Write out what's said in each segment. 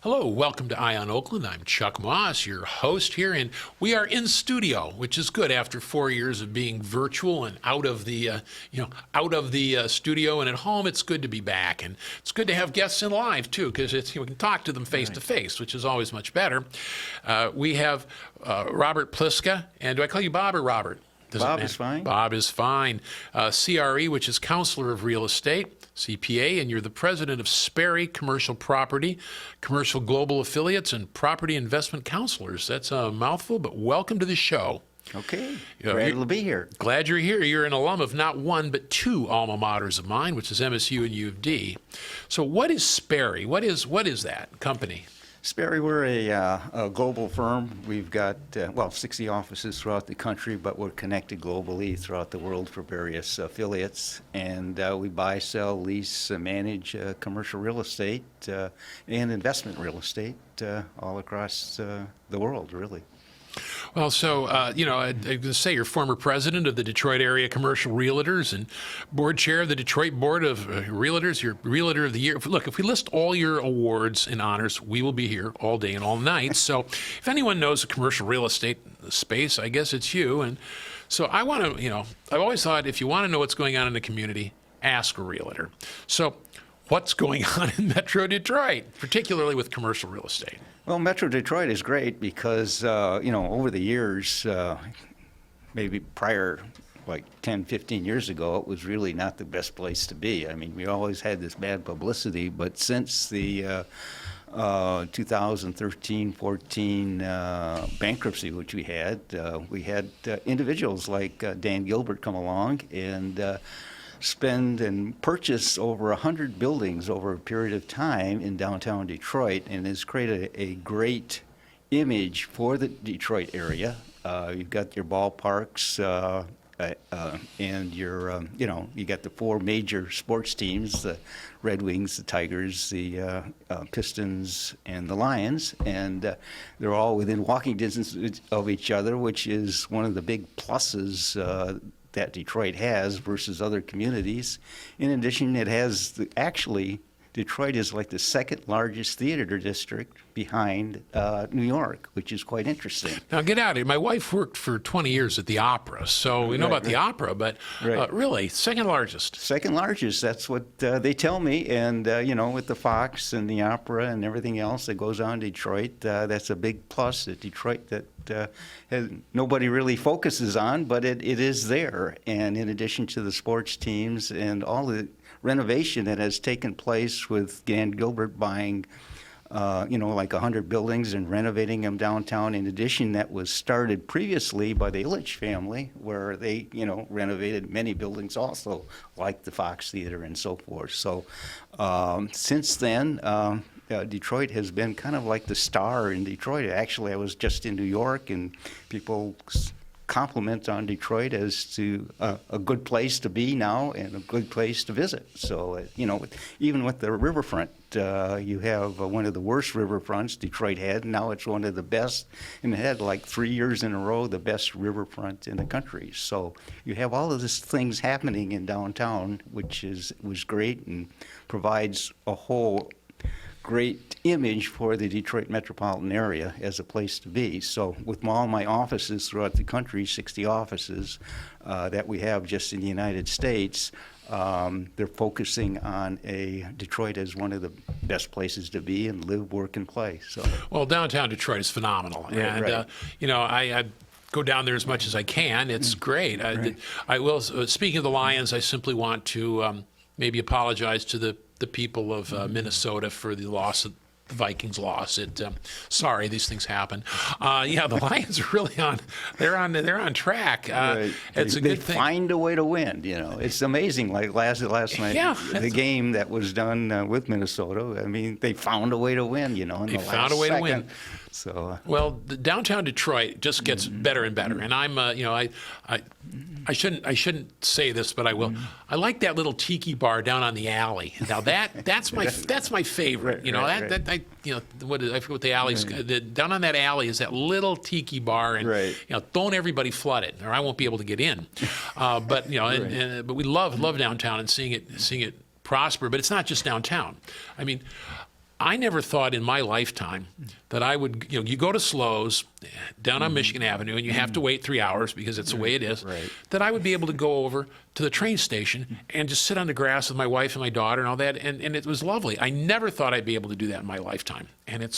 Hello, welcome to Eye on Oakland. I'm Chuck Moss, your host here, and we are in studio, which is good after 4 years of being virtual and out of the studio and at home. It's good to be back, and it's good to have guests in live too, because we can talk to them face to face, which is always much better. We have Robert Pliska, and do I call you Bob or Robert? Bob is fine. Bob is fine. CRE, which is Counselor of Real Estate, CPA, and you're the president of Sperry Commercial Property, Commercial Global Affiliates, and Property Investment Counselors. That's a mouthful, but welcome to the show. Okay, glad to be here. Glad you're here. You're an alum of not one, but two alma maters of mine, which is MSU and U of D. So what is Sperry? What is that company? Sperry, we're a global firm. We've got, 60 offices throughout the country, but we're connected globally throughout the world for various affiliates. And we buy, sell, lease, manage commercial real estate and investment real estate all across the world, really. Well, so, I can say you're former president of the Detroit Area Commercial Realtors and board chair of the Detroit Board of Realtors. You're Realtor of the Year. Look, if we list all your awards and honors, we will be here all day and all night. So if anyone knows the commercial real estate space, I guess it's you. And so I want to, I've always thought if you want to know what's going on in the community, ask a realtor. So what's going on in Metro Detroit, particularly with commercial real estate? Well, Metro Detroit is great because, over the years, maybe prior, like 10, 15 years ago, it was really not the best place to be. I mean, we always had this bad publicity, but since the 2013-14 bankruptcy, which we had individuals like Dan Gilbert come along and spend and purchase over 100 buildings over a period of time in downtown Detroit, and has created a great image for the Detroit area. You've got your ballparks and your, you got the four major sports teams, the Red Wings, the Tigers, the Pistons, and the Lions, and they're all within walking distance of each other, which is one of the big pluses that Detroit has versus other communities. In addition, it has Detroit is like the second largest theater district behind New York, which is quite interesting. Now get out of here. My wife worked for 20 years at the opera, so we know about the opera, but really, second largest. Second largest, that's what they tell me. And, with the Fox and the opera and everything else that goes on in Detroit, that's a big plus at Detroit that nobody really focuses on, but it is there. And in addition to the sports teams and all the renovation that has taken place with Dan Gilbert buying, like 100 buildings and renovating them downtown. In addition, that was started previously by the Ilitch family, where they, renovated many buildings also, like the Fox Theater and so forth. So since then, Detroit has been kind of like the star in Detroit. Actually, I was just in New York, and people compliment on Detroit as to a good place to be now and a good place to visit. So, even with the riverfront, you have one of the worst riverfronts Detroit had. Now it's one of the best, and it had like 3 years in a row the best riverfront in the country. So you have all of these things happening in downtown, which was great and provides a whole great image for the Detroit metropolitan area as a place to be. So with all my offices throughout the country, 60 offices that we have just in the United States, they're focusing on Detroit as one of the best places to be and live, work, and play. So, well, downtown Detroit is phenomenal. Right. I go down there as much as I can. It's great. I will. Speaking of the Lions, I simply want to maybe apologize to the people of Minnesota for the loss of the Vikings loss. Sorry, these things happen. The Lions are really they're on track. It's a good thing. They find a way to win. It's amazing. Like last night, the game that was done with Minnesota. I mean, they found a way to win. They found a way to win. So well, the downtown Detroit just gets better and better, and I'm I shouldn't say this, but I will. I like that little tiki bar down on the alley. Now that's my favorite. I forget what the alley's down on that alley is that little tiki bar, and don't everybody flood it, or I won't be able to get in. But but we love downtown and seeing it prosper. But it's not just downtown. I mean, I never thought in my lifetime that I would, you go to Slows down on Michigan Avenue and you have to wait 3 hours because it's the way it is, Right. that I would be able to go over to the train station and just sit on the grass with my wife and my daughter and all that. And it was lovely. I never thought I'd be able to do that in my lifetime. And at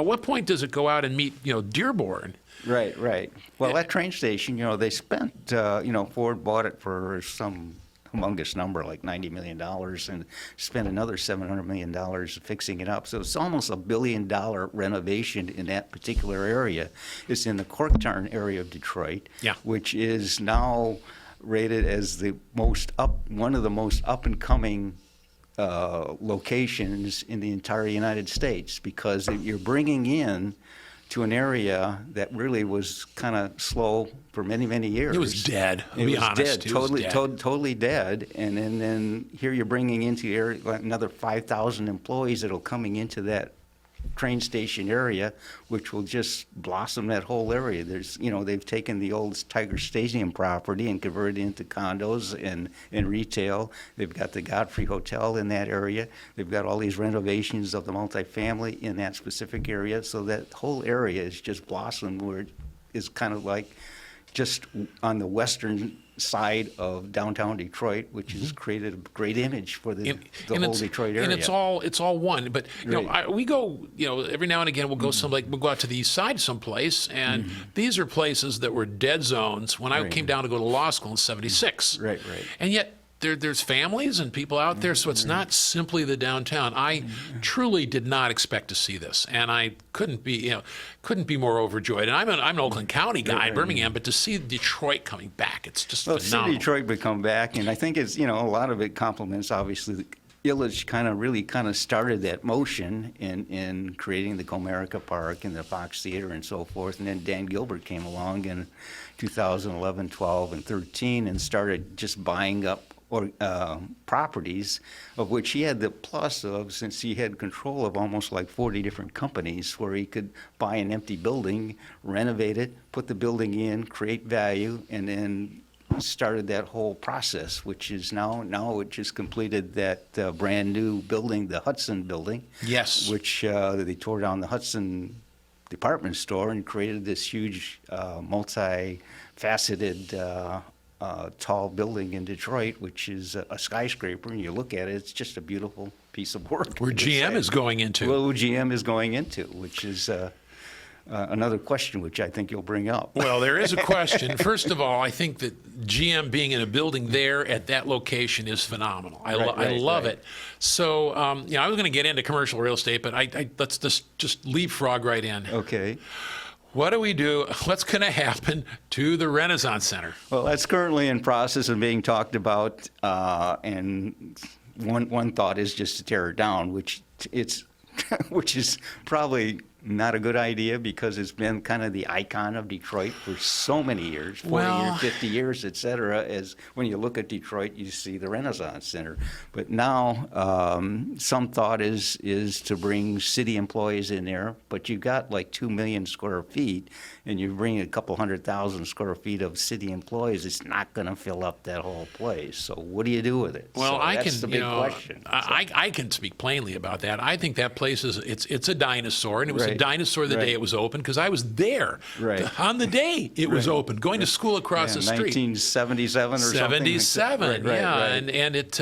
what point does it go out and meet, Dearborn? Right, right. Well, that train station, they spent, Ford bought it for some humongous number, like $90 million, and spent another $700 million fixing it up. So it's almost $1 billion renovation in that particular area. It's in the Corktown area of Detroit, Yeah. which is now rated as one of the most up-and-coming locations in the entire United States, because you're bringing in to an area that really was kind of slow for many, many years. It was dead. I'll It be was honest. dead, It was dead. totally dead. And then here you're bringing into the area like another 5,000 employees that'll coming into that train station area, which will just blossom that whole area. They've taken the old Tiger Stadium property and converted it into condos and retail. They've got the Godfrey Hotel in that area. They've got all these renovations of the multifamily in that specific area. So that whole area is just blossomed, where it is kind of like just on the western side of downtown Detroit, which has created a great image for the whole it's- Detroit area. And it's all one. But Right. we go, every now and again we'll go we'll go out to the east side someplace, and these are places that were dead zones when I Right. came down to go to law school in '76. Right. And yet there's families and people out there, so it's not simply the downtown. I truly did not expect to see this, and I couldn't be more overjoyed. And I'm an Oakland County guy, Birmingham, but to see Detroit coming back, it's just Well, see phenomenal. Detroit would come back, and I think it's, a lot of it complements, obviously, Illich really started that motion in creating the Comerica Park and the Fox Theater and so forth. And then Dan Gilbert came along in 2011, 12, and 13 and started just buying up properties, of which he had the plus of, since he had control of almost like 40 different companies, where he could buy an empty building, renovate it, put the building in, create value, and then started that whole process, which is now it just completed that brand new building, the Hudson building. Yes. Which they tore down the Hudson department store and created this huge multi-faceted tall building in Detroit, which is a skyscraper, and you look at it, it's just a beautiful piece of work. Where GM is going into. Well, GM is going into, which is another question which I think you'll bring up. Well, there is a question. First of all, I think that GM being in a building there at that location is phenomenal. I love right. it. So, I was going to get into commercial real estate, but let's just leapfrog right in. Okay. What do we do? What's going to happen to the Renaissance Center? Well, that's currently in process of being talked about, and one thought is just to tear it down, which is probably not a good idea, because it's been kind of the icon of Detroit for so many years, 40 years, 50 years, et cetera. As when you look at Detroit, you see the Renaissance Center. But now some thought is to bring city employees in there, but you've got like 2 million square feet, and you bring a couple 100,000 square feet of city employees, it's not going to fill up that whole place. So what do you do with it? Well, so that's the big question. I can speak plainly about that. I think that place it's a dinosaur, and it was a Right. dinosaur the day it was open, because I was there on the day it was open, going to school across the street. 1977 or something. 77, Right. and it.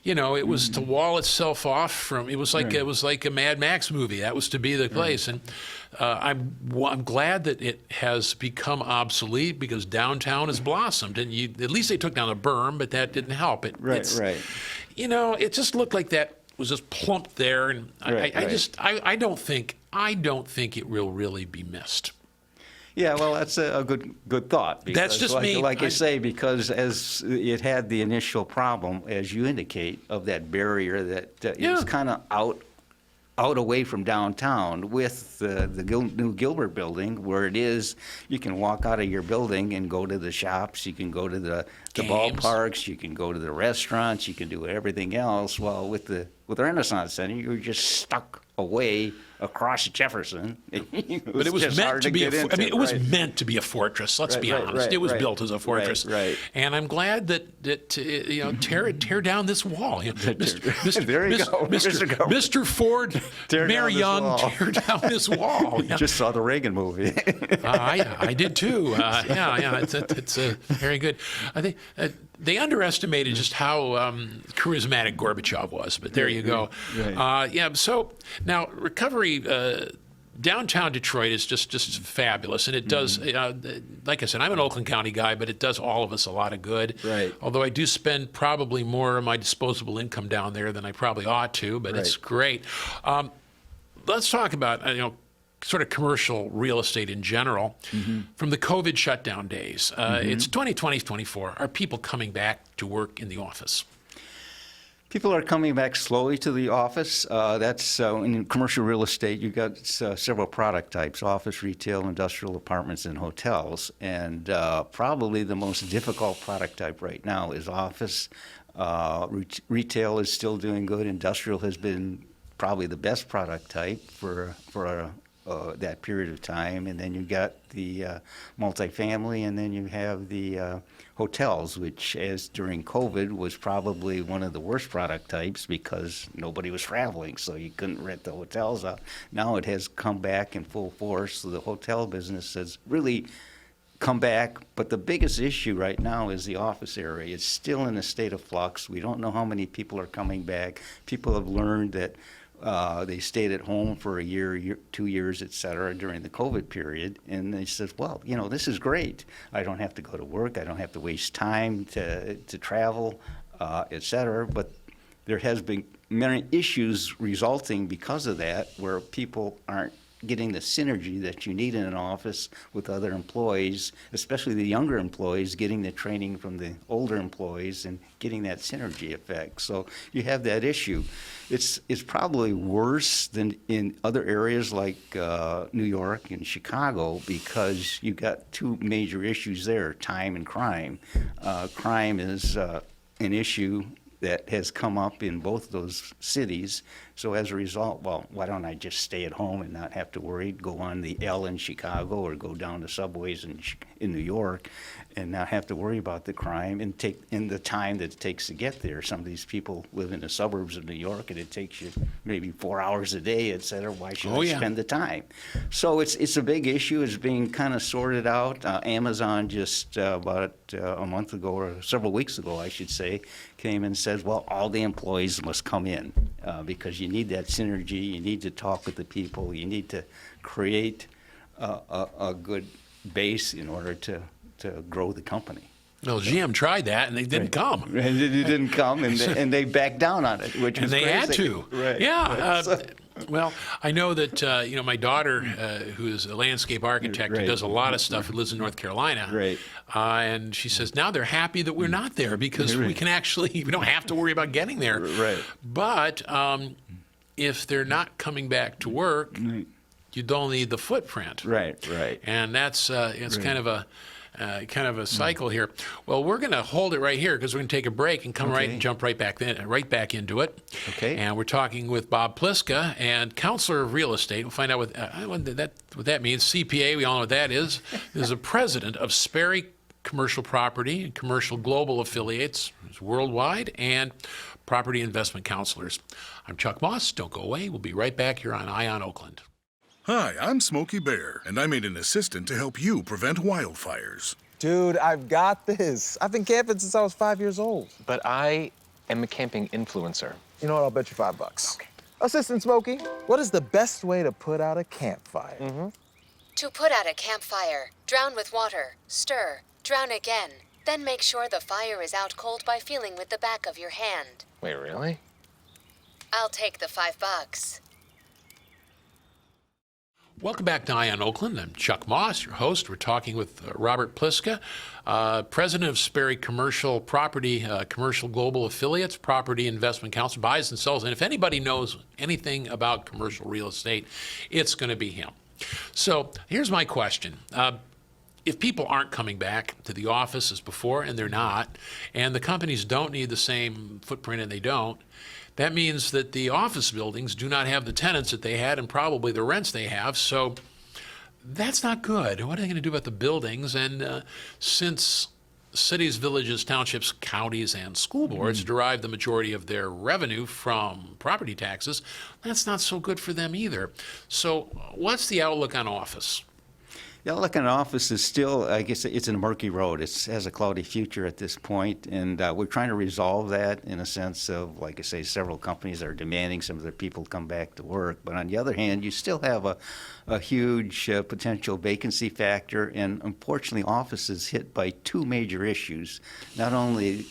It was to wall itself off from. It was like a Mad Max movie. That was to be the place, and I'm glad that it has become obsolete, because downtown has blossomed. And at least they took down the berm, but that didn't help. Right. It just looked like that was just plumped there, and I don't think it will really be missed. Yeah, well, that's a good thought. Because, That's just me. Like you say, because as it had the initial problem, as you indicate, of that barrier that is kind of out away from downtown, with the new Gilbert building, where it is, you can walk out of your building and go to the shops, you can go to the ballparks, you can go to the restaurants, you can do everything else. Well, with the Renaissance Center, you're just stuck away across Jefferson. But it was meant to be it was meant to be a fortress. Let's be honest. It was built as a fortress. Right. And I'm glad that tear down this wall. You know, There you go, Mr. Ford, Mayor Young, tear down this wall. You just saw the Reagan movie. I did too. It's very good. I think they underestimated just how charismatic Gorbachev was, but there you go. Right. So now recovery. Downtown Detroit is just fabulous, and it does. Like I said, I'm an Oakland County guy, but it does all of us a lot of good. Right. Although I do spend probably more of my disposable income down there than I probably ought to, but it's great. Let's talk about sort of commercial real estate in general. From the COVID shutdown days, it's 2020, 24. Are people coming back to work in the office? People are coming back slowly to the office. That's in commercial real estate. You've got several product types: office, retail, industrial, apartments, and hotels. And probably the most difficult product type right now is office. Retail is still doing good. Industrial has been probably the best product type for that period of time. And then you got the multifamily, and then you have the hotels, which, as during COVID, was probably one of the worst product types because nobody was traveling, so you couldn't rent the hotels out. Now it has come back in full force, so the hotel business has really come back. But the biggest issue right now is the office area. It's still in a state of flux. We don't know how many people are coming back. People have learned that they stayed at home for a year, 2 years, et cetera, during the COVID period. And they said, well, this is great. I don't have to go to work. I don't have to waste time to travel, et cetera. But there has been many issues resulting because of that, where people aren't getting the synergy that you need in an office with other employees, especially the younger employees, getting the training from the older employees and getting that synergy effect. So you have that issue. It's probably worse than in other areas like New York and Chicago, because you've got two major issues there: time and crime. Crime is an issue that has come up in both those cities. So as a result, well, why don't I just stay at home and not have to worry, go on the L in Chicago or go down to subways in New York and not have to worry about the crime and take in the time that it takes to get there. Some of these people live in the suburbs of New York, and it takes you maybe 4 hours a day, et cetera. Why should I spend the time? So it's a big issue. It's being kind of sorted out. Amazon just about a month ago, or several weeks ago, I should say, came and said, well, all the employees must come in because you need that synergy. You need to talk with the people. You need to create a good base in order to grow the company. Well, GM tried that, and they didn't come. And it didn't come, and they backed down on it, which was crazy. And they had to. Right. Yeah. Well, I know that my daughter, who is a landscape architect, who does a lot of stuff, who lives in North Carolina, and she says now they're happy that we're not there because we can we don't have to worry about getting there. Right. But if they're not coming back to work, you don't need the footprint. Right. And that's it's kind of a cycle here. Well, we're going to hold it right here because we're going to take a break and come right and jump right back into it. Okay. And we're talking with Bob Pliska, and counselor of real estate. We'll find out what that means. CPA, we all know what that is. Is a president of Sperry Commercial Property and Commercial Global Affiliates worldwide, and property investment counselors. I'm Chuck Moss. Don't go away. We'll be right back here on Eye on Oakland. Hi, I'm Smokey Bear, and I made an assistant to help you prevent wildfires. Dude, I've got this. I've been camping since I was 5 years old. But I am a camping influencer. You know what? I'll bet you $5. Okay. Assistant Smokey, what is the best way to put out a campfire? To put out a campfire, drown with water, stir, drown again. Then make sure the fire is out cold by feeling with the back of your hand. Wait, really? I'll take the $5. Welcome back to Eye on Oakland. I'm Chuck Moss, your host. We're talking with Robert Pliska, president of Sperry Commercial Property, Commercial Global Affiliates, Property Investment Counsel, buys and sells. And if anybody knows anything about commercial real estate, it's going to be him. So here's my question. If people aren't coming back to the office as before, and they're not, and the companies don't need the same footprint, and they don't, That means that the office buildings do not have the tenants that they had and probably the rents they have. So that's not good. What are they going to do about the buildings? And since cities, villages, townships, counties, and school boards derive the majority of their revenue from property taxes, that's not so good for them either. So what's the outlook on office? The outlook on office is still, I guess, it's in a murky road. It has a cloudy future at this point, and we're trying to resolve that in a sense of, like I say, several companies are demanding some of their people come back to work. But on the other hand, you still have a huge potential vacancy factor, and unfortunately, office is hit by two major issues. Not only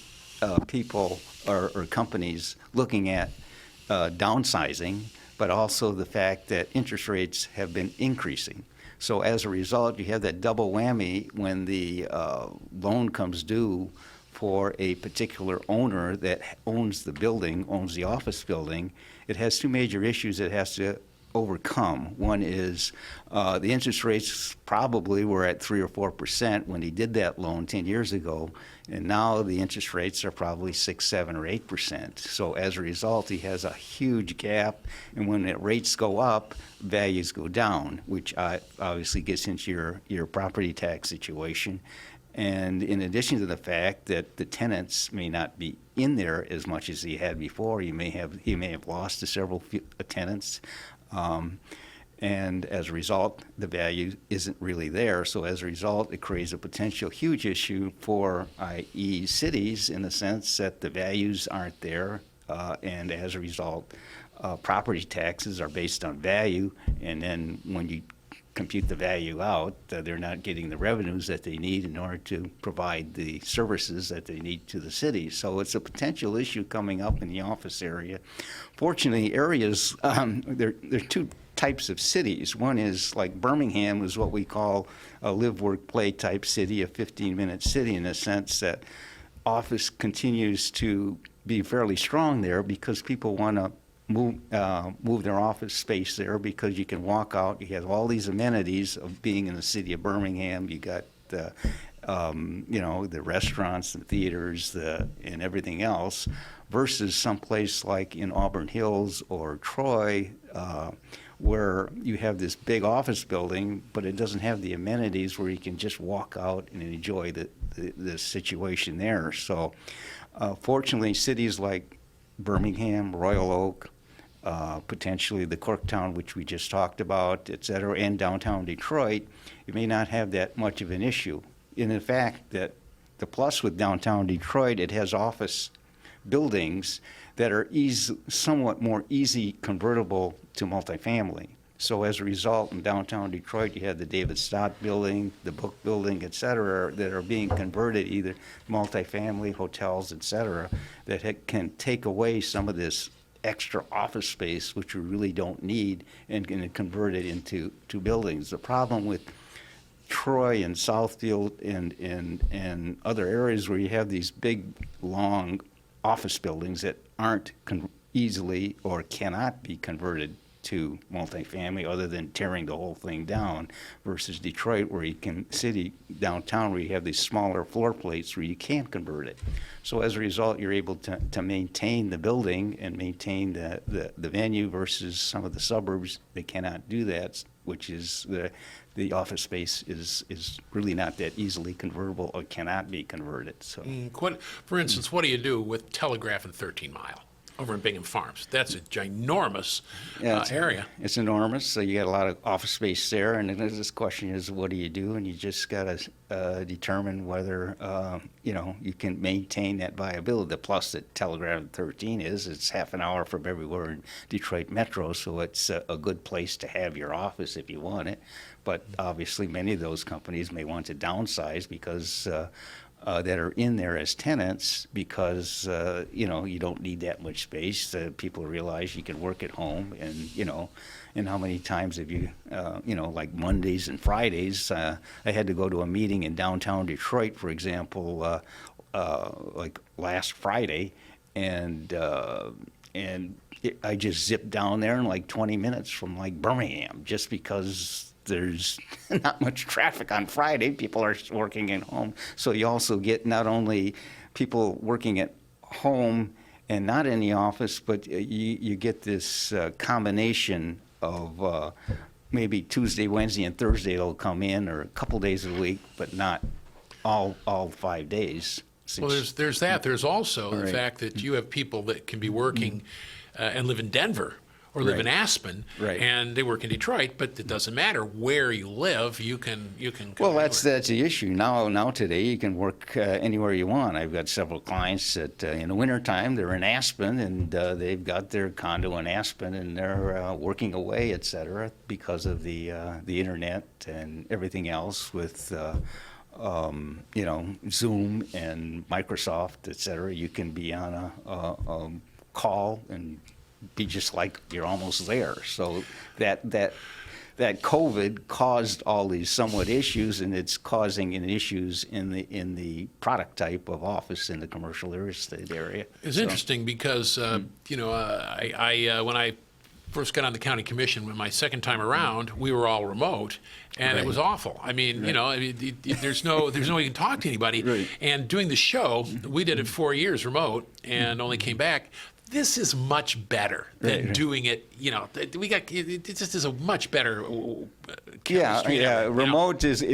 people or companies looking at downsizing, but also the fact that interest rates have been increasing. So as a result, you have that double whammy when the loan comes due for a particular owner that owns the building, owns the office building. It has two major issues it has to overcome. One is the interest rates probably were at 3 or 4% when he did that loan 10 years ago, and now the interest rates are probably 6, 7, or 8%. So as a result, he has a huge gap, and when the rates go up, values go down, which obviously gets into your property tax situation. And in addition to the fact that the tenants may not be in there as much as he had before, he may have lost to several tenants. And as a result, the value isn't really there. So as a result, it creates a potential huge issue for, i.e., cities, in the sense that the values aren't there. And as a result, property taxes are based on value. And then when you compute the value out, they're not getting the revenues that they need in order to provide the services that they need to the city. So it's a potential issue coming up in the office area. Fortunately, areas, there are two types of cities. One is like Birmingham is what we call a live, work, play type city, a 15-minute city, in the sense that office continues to be fairly strong there because people want to move their office space there because you can walk out. You have all these amenities of being in the city of Birmingham. You got the restaurants, the theaters, and everything else, versus someplace like in Auburn Hills or Troy, where you have this big office building, but it doesn't have the amenities where you can just walk out and enjoy the situation there. So, fortunately, cities like Birmingham, Royal Oak, potentially the Corktown, which we just talked about, et cetera, and downtown Detroit, you may not have that much of an issue. In the fact that the plus with downtown Detroit, it has office buildings that are somewhat more easy convertible to multifamily. So as a result, in downtown Detroit, you have the David Stott building, the Book building, et cetera, that are being converted either multifamily, hotels, et cetera, that can take away some of this extra office space, which we really don't need, and convert it into buildings. The problem with Troy and Southfield and other areas where you have these big, long office buildings that aren't easily or cannot be converted to multifamily other than tearing the whole thing down, versus Detroit where downtown where you have these smaller floor plates where you can convert it. So as a result, you're able to maintain the building and maintain the venue, versus some of the suburbs that cannot do that, which is the office space is really not that easily convertible or cannot be converted. So, For instance, what do you do with Telegraph and 13 Mile over in Bingham Farms? That's a ginormous area. It's enormous. So you got a lot of office space there, and then this question is, what do you do? And you just got to determine whether you can maintain that viability. The plus that Telegraph and 13 is, it's half an hour from everywhere in Detroit Metro, so it's a good place to have your office if you want it. But obviously, many of those companies may want to downsize because that are in there as tenants, because you don't need that much space. People realize you can work at home, and how many times have you like Mondays and Fridays, I had to go to a meeting in downtown Detroit, for example, like last Friday, and I just zipped down there in like 20 minutes from like Birmingham, just because there's not much traffic on Friday. People are working at home. So you also get not only people working at home and not in the office, but you get this combination of maybe Tuesday, Wednesday, and Thursday they'll come in, or a couple days a week, but not all 5 days. Well, there's that. There's also the Right. fact that you have people that can be working and live in Denver or live in Right. Aspen, Right. and they work in Detroit, but it doesn't matter where you live. You can come Well, anywhere. that's the issue. Now today, you can work anywhere you want. I've got several clients that in the wintertime, they're in Aspen, and they've got their condo in Aspen, and they're working away, et cetera, because of the internet and everything else with Zoom and Microsoft, et cetera. You can be on a call and be just like you're almost there. So that COVID caused all these somewhat issues, and it's causing issues in the product type of office in the commercial real estate area. It's interesting because I when I first got on the county commission, when my second time around, we were all remote, and it was awful. I mean, there's no way you can talk to anybody. Right. And doing the show, we did it 4 years remote, and only came back. This is much better than Right. doing it. It just is a much better. Yeah, chemistry yeah. of it, Remote is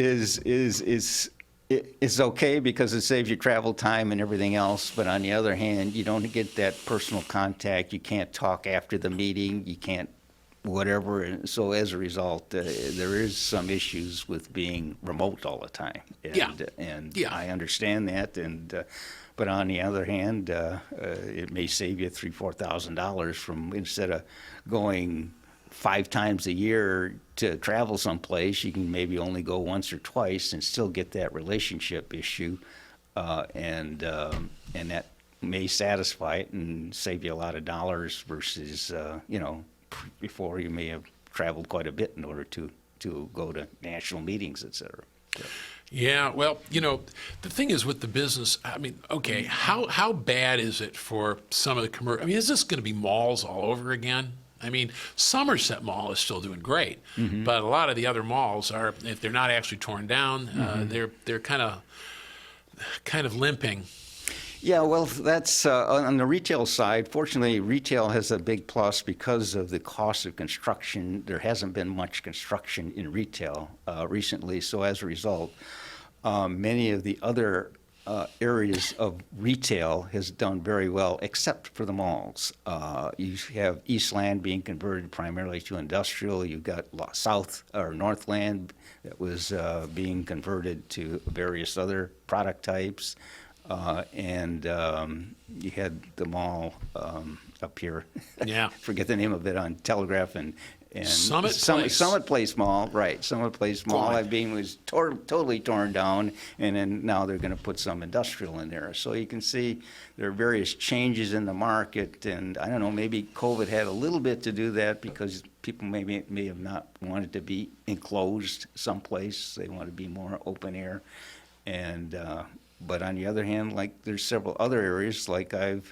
okay because it saves you travel time and everything else. But on the other hand, you don't get that personal contact. You can't talk after the meeting. You can't whatever. And so as a result, there is some issues with being remote all the time. And Yeah. I understand that. And but on the other hand, it may save you $3,000-4,000 from instead of going 5 times a year to travel someplace, you can maybe only go once or twice and still get that relationship issue, and that may satisfy it and save you a lot of dollars versus before you may have traveled quite a bit in order to go to national meetings, et cetera. So. Yeah, well, the thing is with the business, I mean, okay, how bad is it for some of the commercial? I mean, is this going to be malls all over again? I mean, Somerset Mall is still doing great, but a lot of the other malls are, if they're not actually torn down, they're kind of limping. Yeah, well, that's on the retail side. Fortunately, retail has a big plus because of the cost of construction. There hasn't been much construction in retail recently, so as a result, many of the other areas of retail has done very well, except for the malls. You have Eastland being converted primarily to industrial. You've got Northland that was being converted to various other product types. And you had the mall up here. Yeah. Forget the name of it, on Telegraph and Summit Place. Summit Place Mall, right? Summit Place Mall, God. I mean, was totally torn down, and then now they're going to put some industrial in there. So you can see there are various changes in the market, and I don't know, maybe COVID had a little bit to do that because people may have not wanted to be enclosed someplace. They want to be more open air, and but on the other hand, like there's several other areas, like I've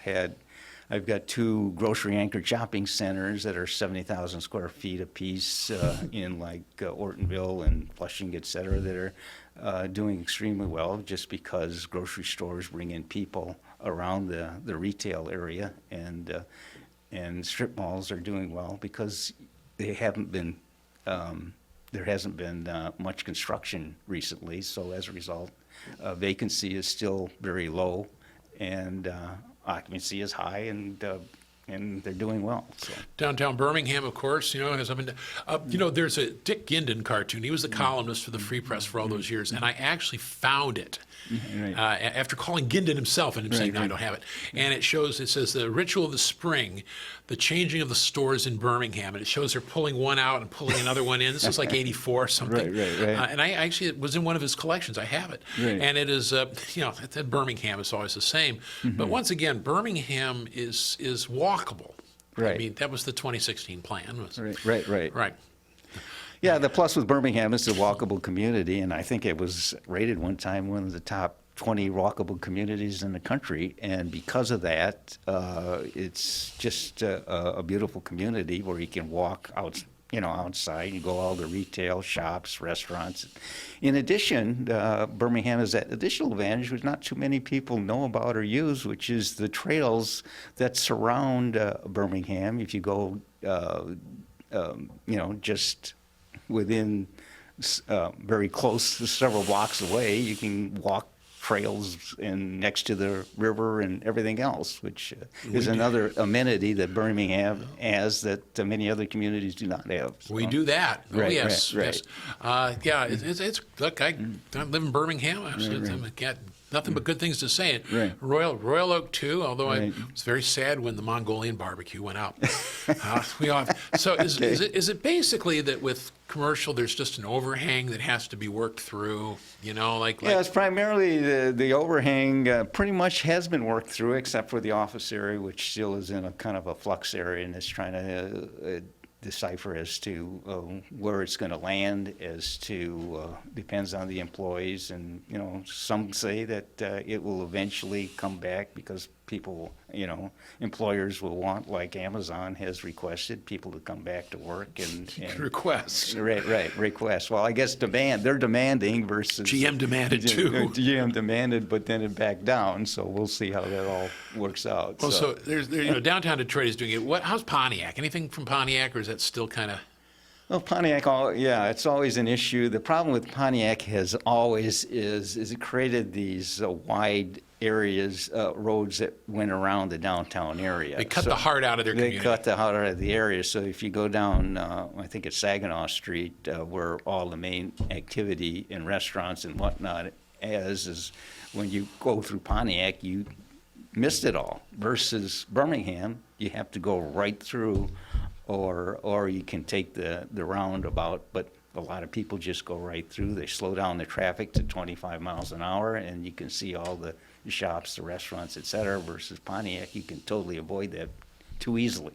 got 2 grocery-anchored shopping centers that are 70,000 square feet apiece in like Ortonville and Flushing, et cetera, that are doing extremely well just because grocery stores bring in people around the retail area, and strip malls are doing well because they haven't been there hasn't been much construction recently. So as a result, vacancy is still very low, and occupancy is high, and they're doing well. So. Downtown Birmingham, of course, has up and down. There's a Dick Ginden cartoon. He was the columnist for the Free Press for all those years, and I actually found it Right. after calling Ginden himself and him saying, "No, I don't have it." And it says the ritual of the spring, the changing of the stores in Birmingham, and it shows they're pulling one out and pulling another one in. This was like '84 or something. Right. And I actually, it was in one of his collections. I have it, Right. and it is, at Birmingham is always the same. But once again, Birmingham is walkable. I Right. mean, that was the 2016 plan. Right. Right. Yeah, the plus with Birmingham is a walkable community, and I think it was rated one time one of the top 20 walkable communities in the country. And because of that, it's just a beautiful community where you can walk outside. You go all the retail shops, restaurants. In addition, Birmingham has that additional advantage, which not too many people know about or use, which is the trails that surround Birmingham. If you go, just within very close, several blocks away, you can walk trails next to the river and everything else, which is another amenity that Birmingham has that many other communities do not have. So. We do that. Oh, Right, yes. right. Yeah, it's look, I live in Birmingham. I've got nothing but good things to say. Right. Royal Oak, too, although Right. I was very sad when the Mongolian barbecue went out. So is it basically that with commercial, there's just an overhang that has to be worked through, Yeah, it's primarily the overhang pretty much has been worked through, except for the office area, which still is in a kind of a flux area, and it's trying to decipher as to where it's going to land, as to depends on the employees, and some say that it will eventually come back because people, employers will want, like Amazon has requested, people to come back to work and requests? Right, request. Well, I guess they're demanding versus GM demanded too. GM demanded, but then it backed down. So we'll see how that all works out. Well, so there's downtown Detroit is doing it. How's Pontiac? Anything from Pontiac, or is that still kind of? Well, Pontiac, it's always an issue. The problem with Pontiac has always is it created these wide areas, roads that went around the downtown area. They cut the heart out of their community. They cut the heart out of the area. So if you go down, I think it's Saginaw Street, where all the main activity in restaurants and whatnot is when you go through Pontiac, you missed it all. Versus Birmingham, you have to go right through, or you can take the roundabout, but a lot of people just go right through. They slow down the traffic to 25 miles an hour, and you can see all the shops, the restaurants, et cetera. Versus Pontiac, you can totally avoid that too easily.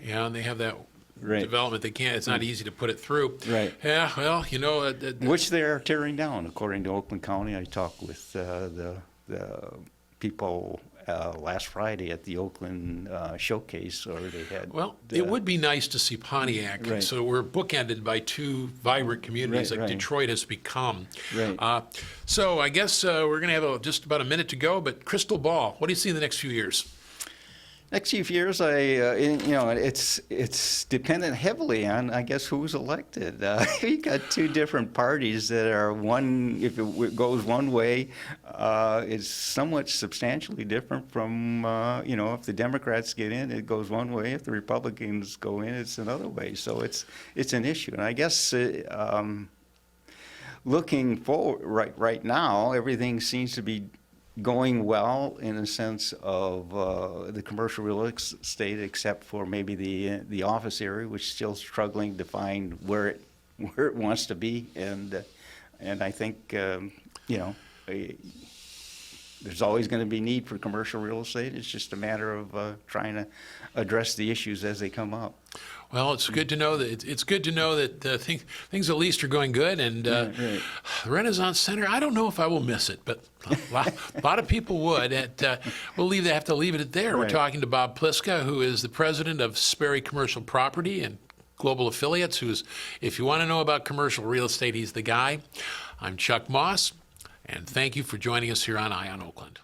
Yeah, and they have that Right. development. They can't. It's not easy to put it through. Right. Yeah. Well, Which they're tearing down, according to Oakland County. I talked with the people last Friday at the Oakland showcase, or they had. Well, it would be nice to see Pontiac. Right. So we're bookended by two vibrant communities Right, like right. Detroit has become. Right. So I guess we're going to have just about a minute to go. But crystal ball, what do you see in the next few years? Next few years, it's dependent heavily on, I guess, who's elected. You got two different parties that are one. If it goes one way, it's somewhat substantially different from, if the Democrats get in, it goes one way. If the Republicans go in, it's another way. So it's an issue, and I guess. Looking forward, right now, everything seems to be going well in a sense of the commercial real estate, except for maybe the office area, which is still struggling to find where it wants to be, and I think there's always going to be need for commercial real estate. It's just a matter of trying to address the issues as they come up. Well, it's good to know that things at least are going good, and Right. the Renaissance Center. I don't know if I will miss it, but a lot of people would. We'll have to leave it there. We're Right. talking to Bob Pliska, who is the president of Sperry Commercial Property and Global Affiliates. If you want to know about commercial real estate, he's the guy. I'm Chuck Moss, and thank you for joining us here on Eye on Oakland.